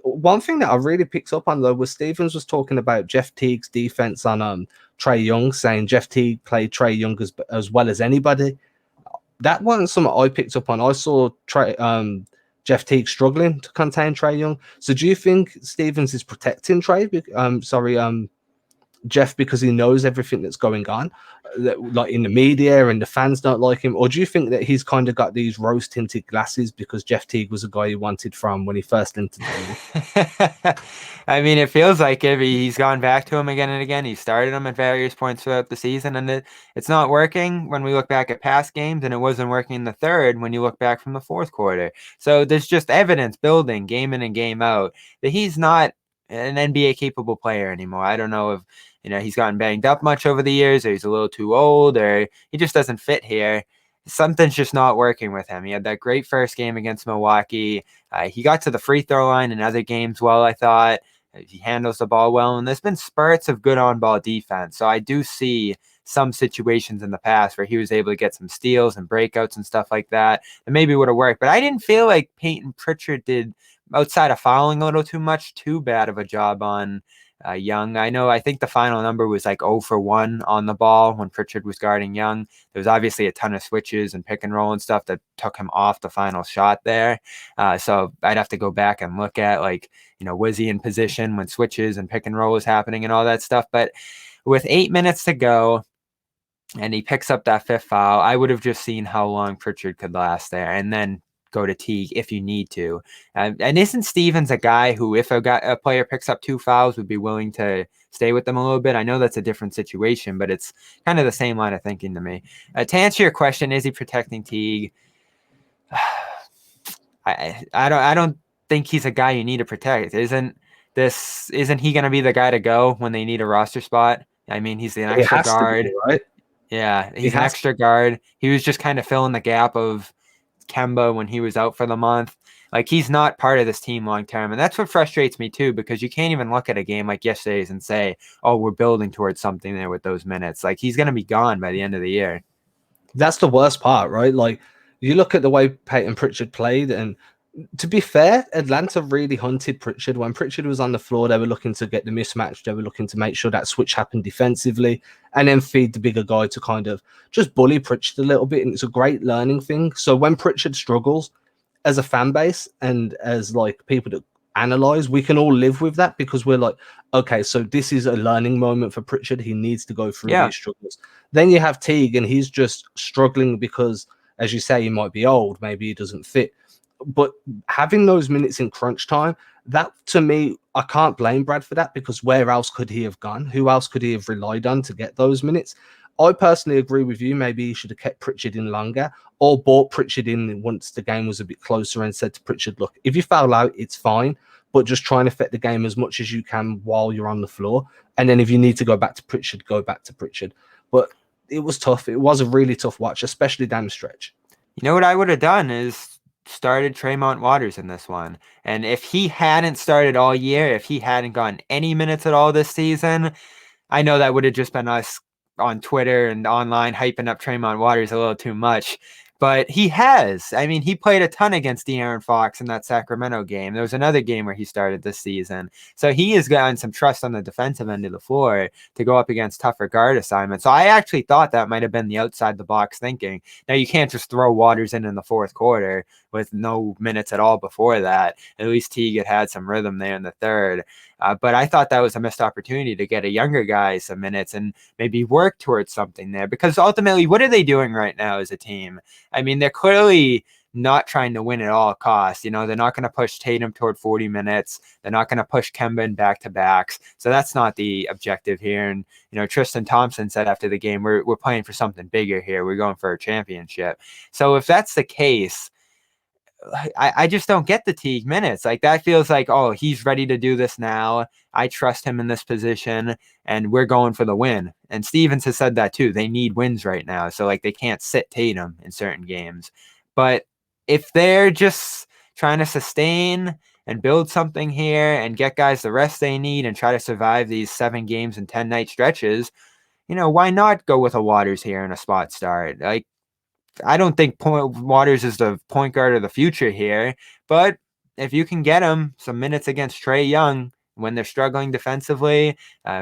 one thing that I really picked up on though was Stevens was talking about Jeff Teague's defense on Trae Young, saying Jeff Teague played Trae Young as well as anybody. That wasn't something I picked up on. I saw Jeff Teague struggling to contain Trae Young. So do you think Stevens is protecting Jeff, because he knows everything that's going on, like in the media, and the fans don't like him? Or do you think that he's kind of got these rose tinted glasses because Jeff Teague was a guy he wanted from when he first entered the league? I mean, it feels like he's gone back to him again and again. He started him at various points throughout the season, and it's not working when we look back at past games, and it wasn't working in the third when you look back from the fourth quarter. So there's just evidence building game in and game out that he's not an NBA capable player anymore. I don't know if he's gotten banged up much over the years, or he's a little too old, or he just doesn't fit here. Something's just not working with him. He had that great first game against Milwaukee. He got to the free throw line in other games well, I thought. He handles the ball well, and there's been spurts of good on-ball defense. So I do see some situations in the past where he was able to get some steals and breakouts and stuff like that maybe would have worked. But I didn't feel like Peyton Pritchard did, outside of fouling a little too bad of a job on Young. I think the final number was like 0 for 1 on the ball when Pritchard was guarding Young. There was obviously a ton of switches and pick and roll and stuff that took him off the final shot there. So I'd have to go back and look at, was he in position when switches and pick and roll was happening and all that stuff. But with 8 minutes to go, and he picks up that fifth foul, I would have just seen how long Pritchard could last there, and then go to Teague if you need to. And isn't Stevens a guy who, if a player picks up 2 fouls, would be willing to stay with them a little bit? I know that's a different situation, but it's kind of the same line of thinking to me. To answer your question, is he protecting Teague? I don't think he's a guy you need to protect. Isn't he going to be the guy to go when they need a roster spot? I mean, he's an extra guard, right? Yeah, he's an extra guard. He was just kind of filling the gap of Kemba when he was out for the month. Like, he's not part of this team long term, and that's what frustrates me too, because you can't even look at a game like yesterday's and say, oh, we're building towards something there with those minutes. Like, he's going to be gone by the end of the year. That's the worst part, right? Like, you look at the way Peyton Pritchard played, and to be fair, Atlanta really hunted Pritchard. When Pritchard was on the floor, they were looking to get the mismatch. They were looking to make sure that switch happened defensively, and then feed the bigger guy to kind of just bully Pritchard a little bit. And it's a great learning thing. So when Pritchard struggles, as a fan base and as like people that analyze, we can all live with that, because we're like, okay, so this is a learning moment for Pritchard. He needs to go through these struggles. Then you have Teague, and he's just struggling because, as you say, he might be old, maybe he doesn't fit. But having those minutes in crunch time, that, to me, I can't blame Brad for that, because where else could he have gone? Who else could he have relied on to get those minutes? I personally agree with you. Maybe he should have kept Pritchard in longer, or brought Pritchard in once the game was a bit closer and said to Pritchard, look, if you foul out, it's fine, but just try and affect the game as much as you can while you're on the floor. And then if you need to go back to Pritchard, go back to Pritchard. But it was tough. It was a really tough watch, especially down the stretch. You know what I would have done is started Tremont Waters in this one. And if he hadn't started all year, if he hadn't gotten any minutes at all this season, I know that would have just been us on Twitter and online hyping up Tremont Waters a little too much. But he has. I mean, he played a ton against De'Aaron Fox in that Sacramento game. There was another game where he started this season. So he has gotten some trust on the defensive end of the floor to go up against tougher guard assignments. So I actually thought that might have been the outside the box thinking. Now, you can't just throw Waters in the fourth quarter with no minutes at all before that. At least Teague had some rhythm there in the third. But I thought that was a missed opportunity to get a younger guy some minutes and maybe work towards something there. Because ultimately, what are they doing right now as a team? I mean, they're clearly not trying to win at all costs. They're not going to push Tatum toward 40 minutes. They're not going to push Kemba in back-to-backs. So that's not the objective here. And, Tristan Thompson said after the game, we're playing for something bigger here. We're going for a championship. So if that's the case, I just don't get the Teague minutes. Like, that feels like, oh, he's ready to do this now. I trust him in this position, and we're going for the win. And Stevens has said that too. They need wins right now. So, like, they can't sit Tatum in certain games. But if they're just trying to sustain and build something here and get guys the rest they need and try to survive these 7 games and 10-night stretches, why not go with a Waters here in a spot start? Like, I don't think Waters is the point guard of the future here, but if you can get him some minutes against Trae Young when they're struggling defensively,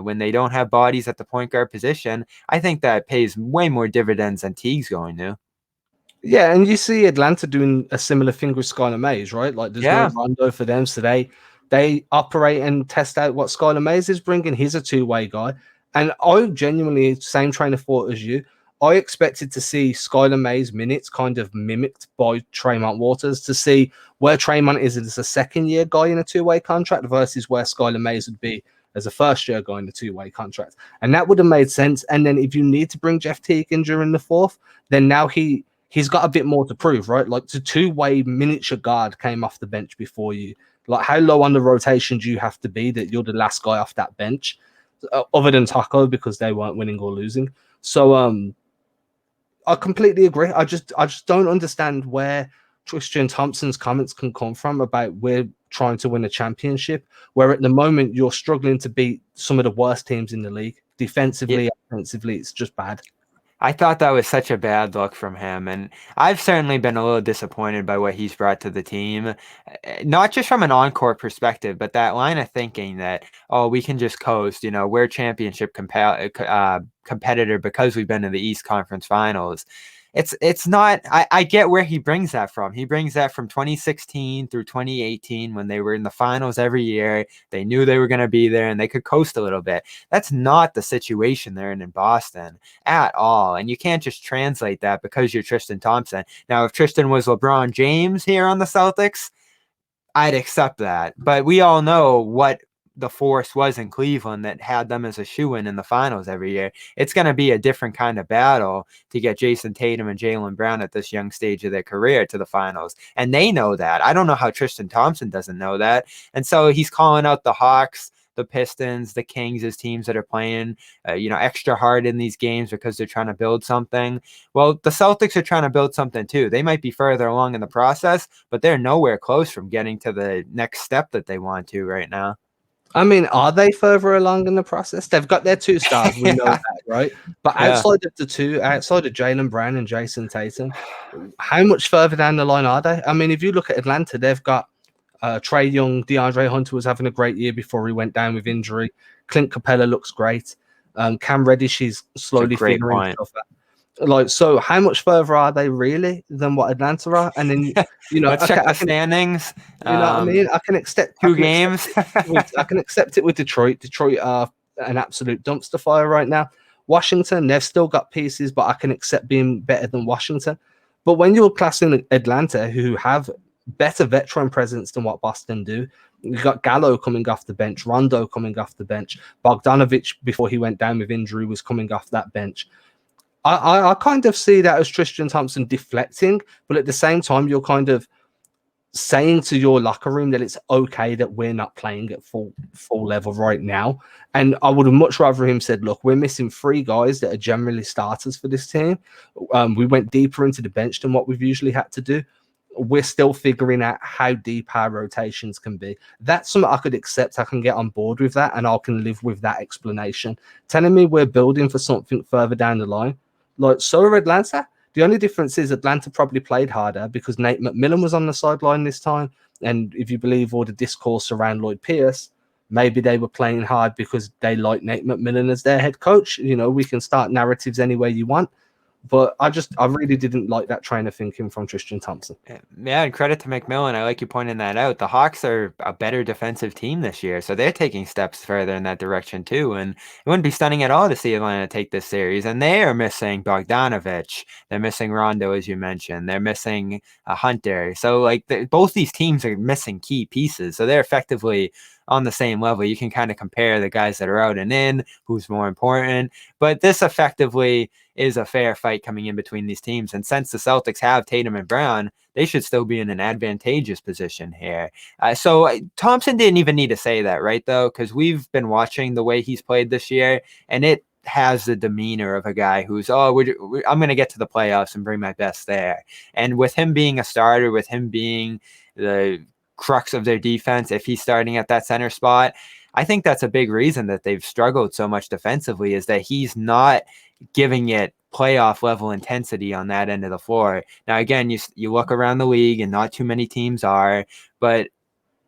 when they don't have bodies at the point guard position, I think that pays way more dividends than Teague's going to. Yeah, and you see Atlanta doing a similar thing with Skylar Mays, right? Like, there's no Yeah. Rondo for them, so they operate and test out what Skylar Mays is bringing. He's a two-way guy, and I genuinely, same train of thought as you. I expected to see Skylar Mays' minutes kind of mimicked by Tremont Waters, to see where Tremont is as a second-year guy in a two-way contract versus where Skylar Mays would be as a first-year guy in a two-way contract, and that would have made sense. And then if you need to bring Jeff Teague in during the fourth, then now he's got a bit more to prove, right? Like, the two-way miniature guard came off the bench before you. Like, how low on the rotation do you have to be that you're the last guy off that bench, other than Taco, because they weren't winning or losing? So I completely agree. I just don't understand where Tristan Thompson's comments can come from about we're trying to win a championship, where at the moment you're struggling to beat some of the worst teams in the league. Defensively, offensively, it's just bad. I thought that was such a bad look from him, and I've certainly been a little disappointed by what he's brought to the team, not just from an on-court perspective, but that line of thinking that, oh, we can just coast, we're championship competitor because we've been in the East Conference Finals. It's not. I get where he brings that from. He brings that from 2016 through 2018 when they were in the finals every year. They knew they were going to be there and they could coast a little bit. That's not the situation they're in Boston at all. And you can't just translate that because you're Tristan Thompson. Now, if Tristan was LeBron James here on the Celtics, I'd accept that. But we all know what the force was in Cleveland that had them as a shoo-in in the finals every year. It's going to be a different kind of battle to get Jason Tatum and Jaylen Brown at this young stage of their career to the finals. And they know that. I don't know how Tristan Thompson doesn't know that. And so he's calling out the Hawks, the Pistons, the Kings as teams that are playing, extra hard in these games because they're trying to build something. Well, the Celtics are trying to build something too. They might be further along in the process, but they're nowhere close from getting to the next step that they want to right now. I mean, are they further along in the process? They've got their two stars, we know that, right? But outside of Jaylen Brown and Jason Tatum, how much further down the line are they? I mean, if you look at Atlanta, they've got Trae Young. DeAndre Hunter was having a great year before he went down with injury. Clint Capella looks great. Cam Reddish is slowly figuring stuff out. Like, so how much further are they really than what Atlanta are? And then, let's check the standings. You know what I mean? I can accept two games. I can accept it with Detroit. Detroit are an absolute dumpster fire right now. Washington, they've still got pieces, but I can accept being better than Washington. But when you're classing Atlanta, who have better veteran presence than what Boston do, you got Gallo coming off the bench, Rondo coming off the bench, Bogdanovich, before he went down with injury, was coming off that bench. I kind of see that as Tristan Thompson deflecting, but at the same time, you're kind of saying to your locker room that it's okay that we're not playing at full level right now. And I would have much rather him said, look, we're missing 3 guys that are generally starters for this team. We went deeper into the bench than what we've usually had to do. We're still figuring out how deep our rotations can be. That's something I could accept. I can get on board with that, and I can live with that explanation. Telling me we're building for something further down the line, like, so are Atlanta. The only difference is Atlanta probably played harder because Nate McMillan was on the sideline this time. And if you believe all the discourse around Lloyd Pierce, maybe they were playing hard because they like Nate McMillan as their head coach. We can start narratives any way you want. But I really didn't like that train of thinking from Tristan Thompson. Yeah, and credit to McMillan. I like you pointing that out. The Hawks are a better defensive team this year, so they're taking steps further in that direction too. And it wouldn't be stunning at all to see Atlanta take this series. And they are missing Bogdanovich. They're missing Rondo, as you mentioned. They're missing Hunter. So both these teams are missing key pieces. So they're effectively on the same level. You can kind of compare the guys that are out and in, who's more important. But this effectively is a fair fight coming in between these teams. And since the Celtics have Tatum and Brown, they should still be in an advantageous position here. So Thompson didn't even need to say that, right, though? Because we've been watching the way he's played this year, and it has the demeanor of a guy who's, I'm going to get to the playoffs and bring my best there. And with him being a starter, with him being the crux of their defense, if he's starting at that center spot, I think that's a big reason that they've struggled so much defensively, is that he's not giving it playoff level intensity on that end of the floor. Now, again, you look around the league and not too many teams are, but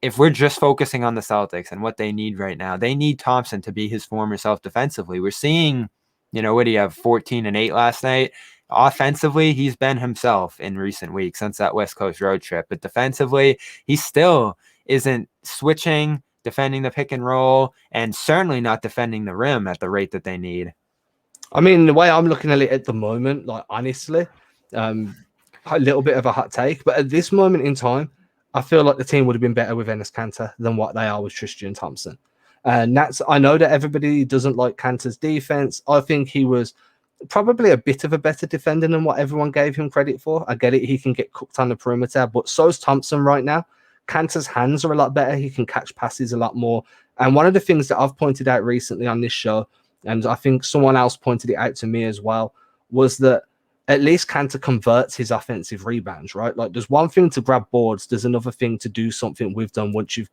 if we're just focusing on the Celtics and what they need right now, they need Thompson to be his former self defensively. We're seeing, what do you have, 14 and 8 last night? Offensively, he's been himself in recent weeks since that West Coast road trip. But defensively, he still isn't switching, defending the pick and roll, and certainly not defending the rim at the rate that they need. I mean, the way I'm looking at it at the moment, like honestly, a little bit of a hot take, but at this moment in time, I feel like the team would have been better with Enes Kanter than what they are with Tristan Thompson. And I know that everybody doesn't like Kanter's defense. I think he was probably a bit of a better defender than what everyone gave him credit for. I get it. He can get cooked on the perimeter, but so's Thompson right now. Kanter's hands are a lot better. He can catch passes a lot more. And one of the things that I've pointed out recently on this show, and I think someone else pointed it out to me as well, was that at least Kanter converts his offensive rebounds, right? Like there's one thing to grab boards. There's another thing to do something with them once you've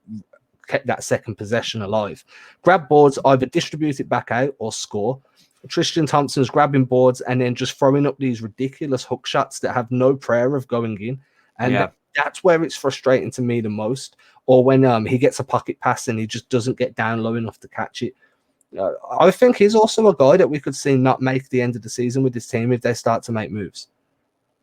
kept that second possession alive. Grab boards, either distribute it back out or score. Tristan Thompson's grabbing boards and then just throwing up these ridiculous hook shots that have no prayer of going in. And that's where it's frustrating to me the most. Or when he gets a pocket pass and he just doesn't get down low enough to catch it. I think he's also a guy that we could see not make the end of the season with this team if they start to make moves.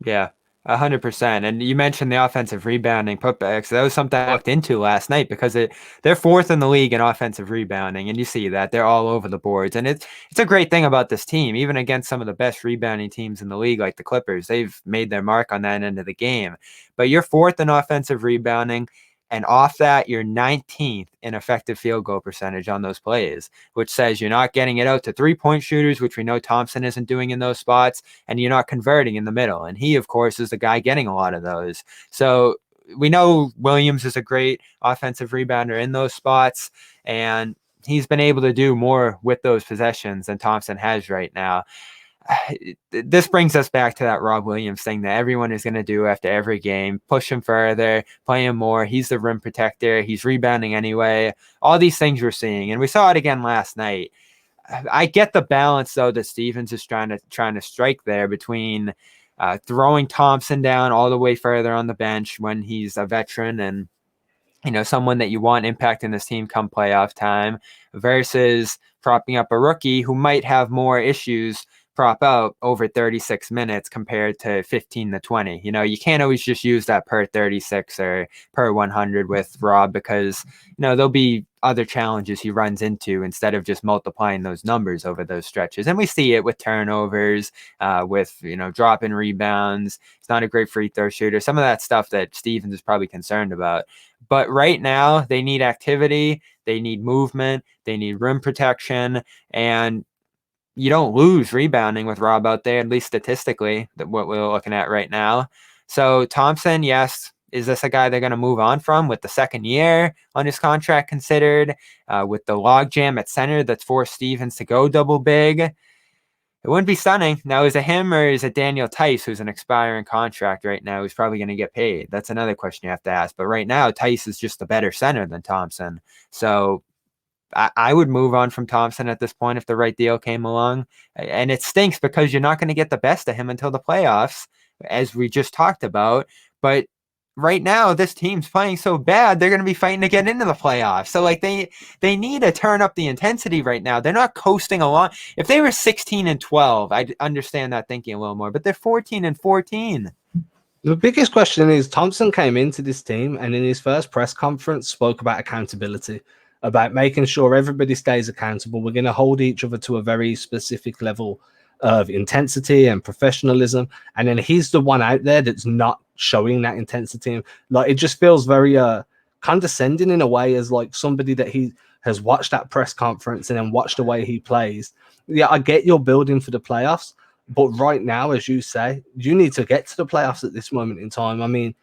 Yeah, 100%. And you mentioned the offensive rebounding putbacks. That was something I looked into last night because they're fourth in the league in offensive rebounding, and you see that they're all over the boards. And it's a great thing about this team, even against some of the best rebounding teams in the league, like the Clippers. They've made their mark on that end of the game. But you're fourth in offensive rebounding. And off that, you're 19th in effective field goal percentage on those plays, which says you're not getting it out to three-point shooters, which we know Thompson isn't doing in those spots, and you're not converting in the middle. And he, of course, is the guy getting a lot of those. So we know Williams is a great offensive rebounder in those spots, and he's been able to do more with those possessions than Thompson has right now. This brings us back to that Rob Williams thing that everyone is going to do after every game, push him further, play him more. He's the rim protector. He's rebounding anyway. All these things we're seeing, and we saw it again last night. I get the balance, though, that Stevens is trying to strike there between throwing Thompson down all the way further on the bench when he's a veteran and someone that you want impacting this team come playoff time versus propping up a rookie who might have more issues prop out over 36 minutes compared to 15 to 20. You can't always just use that per 36 or per 100 with Rob because, there'll be other challenges he runs into instead of just multiplying those numbers over those stretches. And we see it with turnovers, with, dropping rebounds. He's not a great free throw shooter. Some of that stuff that Stevens is probably concerned about. But right now they need activity. They need movement. They need rim protection. And you don't lose rebounding with Rob out there, at least statistically, what we're looking at right now. So Thompson, yes, is this a guy they're going to move on from with the second year on his contract considered, with the logjam at center that's forced Stevens to go double big? It wouldn't be stunning. Now, is it him or is it Daniel Tice, who's an expiring contract right now, who's probably going to get paid? That's another question you have to ask. But right now, Tice is just a better center than Thompson. So I would move on from Thompson at this point if the right deal came along. And it stinks because you're not going to get the best of him until the playoffs, as we just talked about. But right now, this team's playing so bad, they're going to be fighting to get into the playoffs. So, they need to turn up the intensity right now. They're not coasting along. If they were 16 and 12, I'd understand that thinking a little more. But they're 14 and 14. The biggest question is Thompson came into this team and in his first press conference spoke about accountability, about making sure everybody stays accountable. We're going to hold each other to a very specific level of intensity and professionalism. And then he's the one out there that's not showing that intensity. Like, it just feels very condescending in a way, as like somebody that he has watched that press conference and then watched the way he plays. Yeah, I get you're building for the playoffs, but right now, as you say, you need to get to the playoffs at this moment in time. I mean,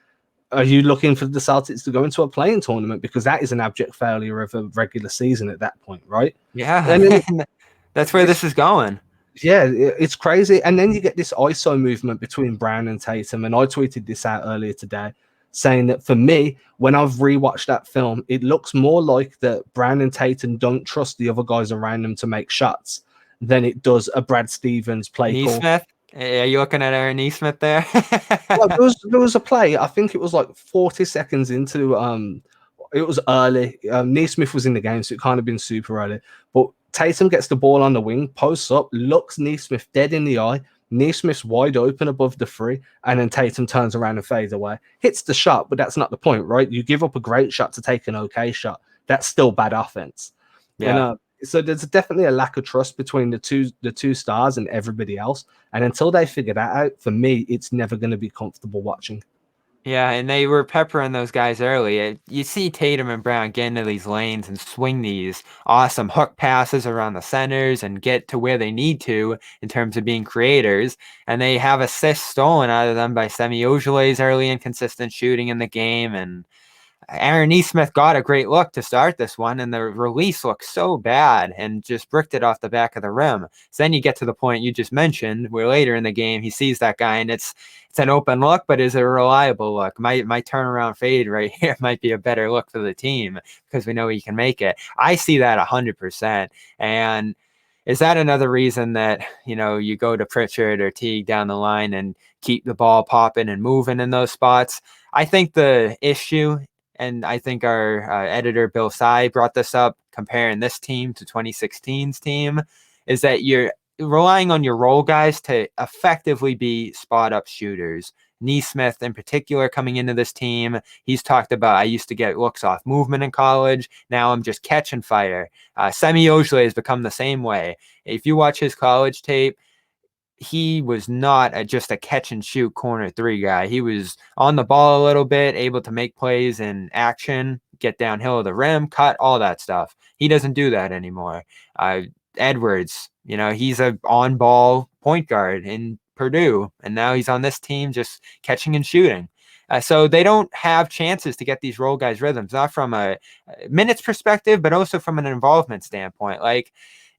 are you looking for the Celtics to go into a playing tournament? Because that is an abject failure of a regular season at that point, right? Yeah, and then, that's where this is going. Yeah, it's crazy. And then you get this ISO movement between Brown and Tatum. And I tweeted this out earlier today, saying that for me, when I've rewatched that film, it looks more like that Brown and Tatum don't trust the other guys around them to make shots than it does a Brad Stevens play call. Neesmith? Are you looking at Aaron Neesmith there? Well, there was a play, I think it was like 40 seconds into It was early. Neesmith was in the game, so it kind of been super early. But Tatum gets the ball on the wing, posts up, looks Neesmith dead in the eye. Neesmith's wide open above the free, and then Tatum turns around and fades away. Hits the shot, but that's not the point, right? You give up a great shot to take an okay shot. That's still bad offense. And Yeah. so there's definitely a lack of trust between the two stars and everybody else. And until they figure that out, for me, it's never going to be comfortable watching. Yeah, and they were peppering those guys early. You see Tatum and Brown get into these lanes and swing these awesome hook passes around the centers and get to where they need to in terms of being creators. And they have assists stolen out of them by Semi Ojeley's early and consistent shooting in the game. And Aaron Neesmith got a great look to start this one, and the release looked so bad and just bricked it off the back of the rim. So then you get to the point you just mentioned, where later in the game he sees that guy, and it's an open look, but is it a reliable look? My turnaround fade right here might be a better look for the team because we know he can make it. I see that 100%, and is that another reason that you go to Pritchard or Teague down the line and keep the ball popping and moving in those spots? I think the issue, and I think our editor, Bill Sy, brought this up, comparing this team to 2016's team, is that you're relying on your role guys to effectively be spot-up shooters. Neesmith, in particular, coming into this team, he's talked about, I used to get looks off movement in college. Now I'm just catch and fire. Semi Ojeley has become the same way. If you watch his college tape, he was not just a catch and shoot corner three guy. He was on the ball a little bit, able to make plays in action, get downhill of the rim, cut, all that stuff. He doesn't do that anymore. Edwards, he's a on ball point guard in Purdue, and now he's on this team just catching and shooting. So they don't have chances to get these role guys rhythms, not from a minutes perspective, but also from an involvement standpoint. Like,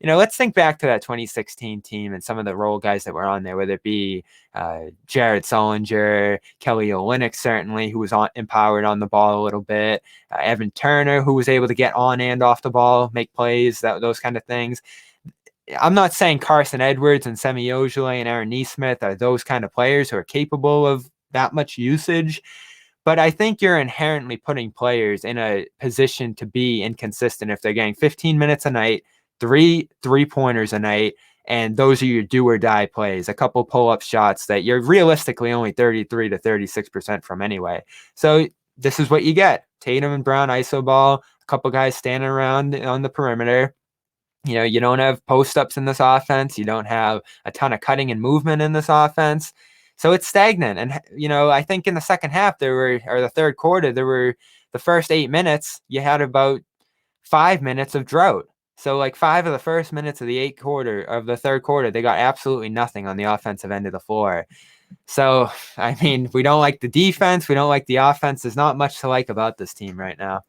let's think back to that 2016 team and some of the role guys that were on there, whether it be Jared Sullinger, Kelly Olynyk, certainly, who was empowered on the ball a little bit, Evan Turner, who was able to get on and off the ball, make plays, those kind of things. I'm not saying Carson Edwards and Semi Ojeley and Aaron Neesmith are those kind of players who are capable of that much usage, but I think you're inherently putting players in a position to be inconsistent if they're getting 15 minutes a night, three-pointers a night, and those are your do or die plays, a couple pull-up shots that you're realistically only 33 to 36% from anyway. So this is what you get. Tatum and Brown iso ball, a couple guys standing around on the perimeter. You don't have post-ups in this offense. You don't have a ton of cutting and movement in this offense. So it's stagnant. And, I think in the second half or the third quarter, the first 8 minutes, you had about 5 minutes of drought. So like 5 of the first minutes of the third quarter, they got absolutely nothing on the offensive end of the floor. So, I mean, we don't like the defense. We don't like the offense. There's not much to like about this team right now.